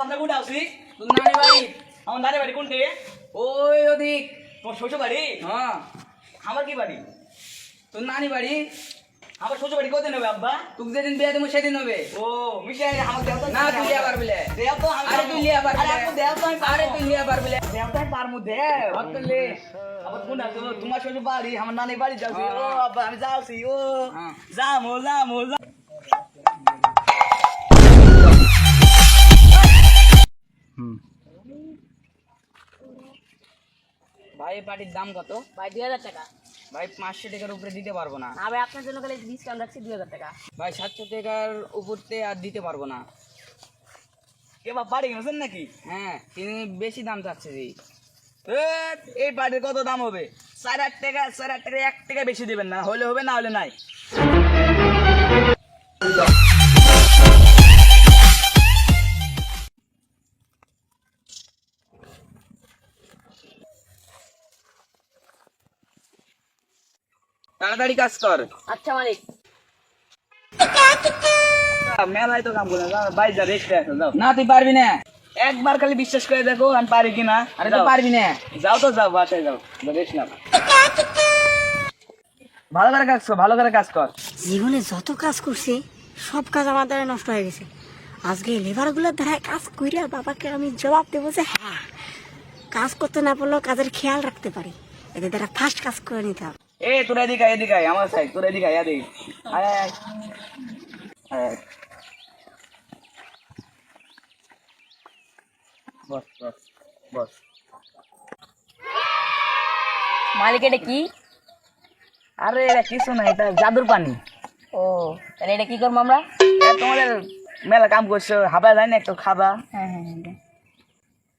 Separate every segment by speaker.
Speaker 1: আমরা কোথায় আছি? তোর নানি বাড়ি। আমার নানি বাড়ি কোনটি? ওই ওদিক। তোমার শ্বশুর বাড়ি? হ্যাঁ। আমার কি বাড়ি? তোর নানি বাড়ি। আমার শ্বশুর বাড়ি কত নেবে আব্বা? তোকে যেদিন বিয়ে দেবো সেদিন হবে। ও মিশে আমার দেও তো না, তুই লিয়া পারবি লে। দেও তো আমি। আরে তুই লিয়া পারবি। আরে আপু দেও তো আমি। আরে তুই লিয়া পারবি লে। দেও তো আমি পারমু দেও। আপনি লে। আবার কোন আছে? তোমার শ্বশুর বাড়ি, আমার নানি বাড়ি যাচ্ছি। ও আব্বা আমি যাচ্ছি। ও যামু। ভাই পাটির দাম কত?
Speaker 2: ভাই 2000 টাকা।
Speaker 1: ভাই 500 টাকার উপরে দিতে পারবো না।
Speaker 2: না ভাই আপনার জন্য খালি ডিসকাউন্ট রাখছি 2000 টাকা।
Speaker 1: ভাই 700 টাকার উপরতে আর দিতে পারবো না। এবার বাড়ি গেছেন নাকি? হ্যাঁ, তিনি বেশি দাম চাচ্ছে জি। এই পাটির কত দাম হবে? 4-8 টাকা, 4-8 টাকা 1 টাকা বেশি দিবেন না, হলে হবে না হলে নাই। তাড়াতাড়ি কাজ কর।
Speaker 2: আচ্ছা মালিক।
Speaker 1: মেলায় তো কাম করে না, ভাই যা রেস্টে আসো যাও। না তুই পারবি না, একবার খালি বিশ্বাস করে দেখো আমি পারি কিনা। আরে তুই পারবি না, যাও তো যাও, বাসায় যাও, রেস্ট নাও। ভালো করে কাজ কর।
Speaker 3: জীবনে যত কাজ করছি সব কাজ আমার দ্বারা নষ্ট হয়ে গেছে। আজকে লেবারগুলোর দ্বারা কাজ কইরা বাবাকে আমি জবাব দেবো যে হ্যাঁ, কাজ করতে না পারলেও কাজের খেয়াল রাখতে পারি। এদের দ্বারা ফার্স্ট কাজ করে নিতে হবে।
Speaker 1: তোর এদিকে আয়, আমার সাইড, তোর এদিকে আয়, আয় আয় আয়। বস।
Speaker 2: মালিক এটা কি?
Speaker 1: আরে এটা কিছু না, এটা জাদুর পানি।
Speaker 2: ও তাহলে এটা কি করবো আমরা?
Speaker 1: তোমাদের মেলা কাম করছো, হাবা যায় না, একটু খাবা।
Speaker 2: হ্যাঁ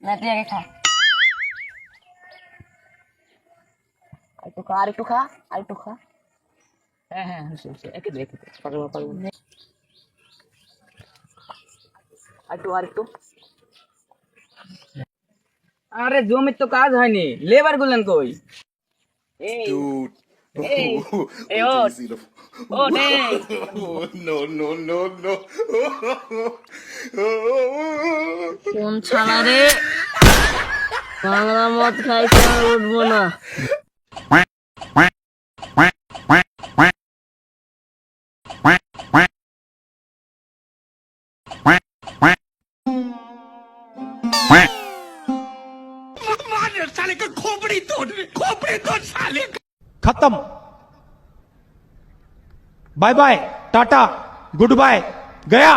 Speaker 2: না তুই আগে খা।
Speaker 1: আরেকটু খা। হ্যাঁ একে দে পারবো। আরেকটু। আরে জমির তো কাজ হয়নি, লেবার গুলেন কই?
Speaker 4: Dude.
Speaker 1: এই ওঠ। ওঠ, এই।
Speaker 4: No.
Speaker 2: কোন ছানা রে, বাংলা মদ খাইতে আর উঠবো না।
Speaker 5: खत्म। Bye bye, tata, goodbye, गया।